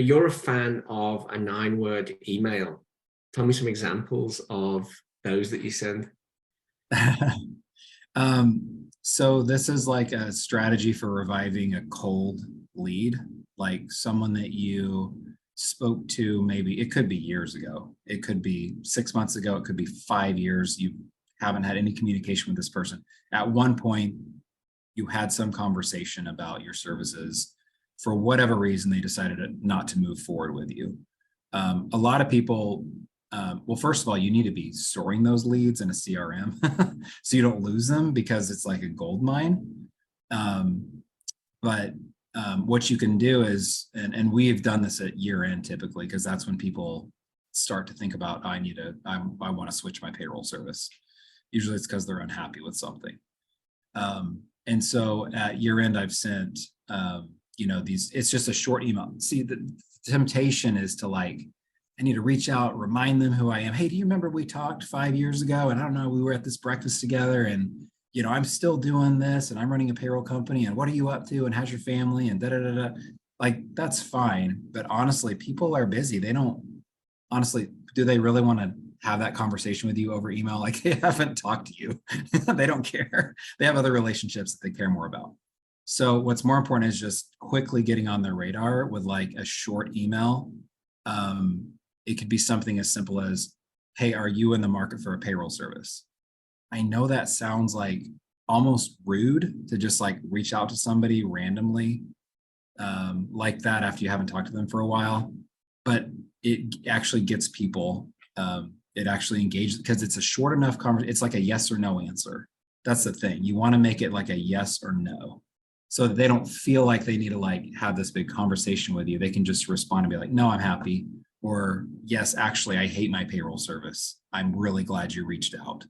you're a fan of a 9-word email. Tell me some examples of those that you send. So this is like a strategy for reviving a cold lead, like someone that you spoke to, maybe it could be years ago, it could be 6 months ago, it could be 5 years. You haven't had any communication with this person. At one point, you had some conversation about your services. For whatever reason, they decided not to move forward with you. A lot of people, well, first of all, you need to be storing those leads in a CRM so you don't lose them, because it's like a gold mine. But what you can do is, and we've done this at year end typically, because that's when people start to think about, I want to switch my payroll service. Usually it's because they're unhappy with something. And so at year end, I've sent, it's just a short email. See, the temptation is to like, I need to reach out, remind them who I am. Hey, do you remember we talked 5 years ago? And I don't know, we were at this breakfast together, and I'm still doing this, and I'm running a payroll company, and what are you up to? And how's your family? And da da da da. Like, that's fine. But honestly, people are busy. Do they really want to have that conversation with you over email? Like, they haven't talked to you. They don't care. They have other relationships that they care more about. So what's more important is just quickly getting on their radar with like a short email. It could be something as simple as, hey, are you in the market for a payroll service? I know that sounds like almost rude to just like reach out to somebody randomly like that after you haven't talked to them for a while, but it actually gets people, it actually engages, because it's a short enough conversation. It's like a yes or no answer. That's the thing. You want to make it like a yes or no, so that they don't feel like they need to like have this big conversation with you. They can just respond and be like, no, I'm happy. Or yes, actually, I hate my payroll service. I'm really glad you reached out.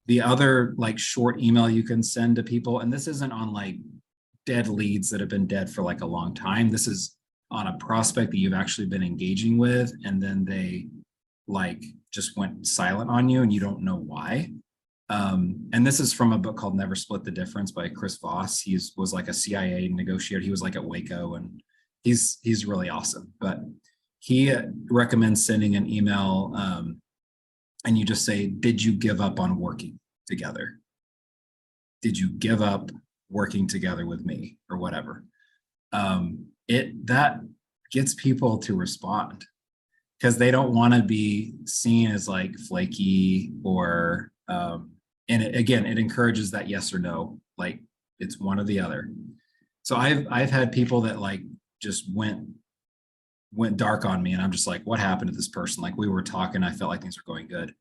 The other like short email you can send to people, and this isn't on like dead leads that have been dead for like a long time. This is on a prospect that you've actually been engaging with, and then they like just went silent on you and you don't know why. And this is from a book called Never Split the Difference by Chris Voss. He was like a CIA negotiator. He was like at Waco, and he's really awesome. But he recommends sending an email, and you just say, did you give up on working together? Did you give up working together with me, or whatever? That gets people to respond, because they don't want to be seen as like flaky, or and it encourages that yes or no, like it's one or the other. So I've had people that like just went dark on me, and I'm just like, what happened to this person? Like, we were talking, I felt like things were going good,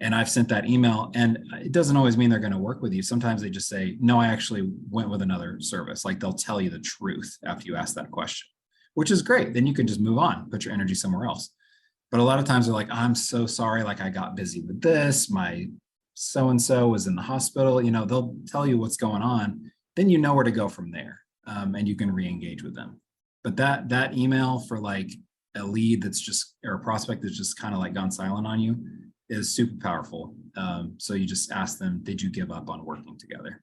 and I've sent that email, and it doesn't always mean they're going to work with you. Sometimes they just say, no, I actually went with another service. Like, they'll tell you the truth after you ask that question, which is great. Then you can just move on, put your energy somewhere else. But a lot of times they're like, I'm so sorry, like I got busy with this, my so-and-so was in the hospital. They'll tell you what's going on, then you know where to go from there, and you can re-engage with them. But that email for like a lead that's just, or a prospect that's just kind of like gone silent on you, is super powerful. So you just ask them, did you give up on working together?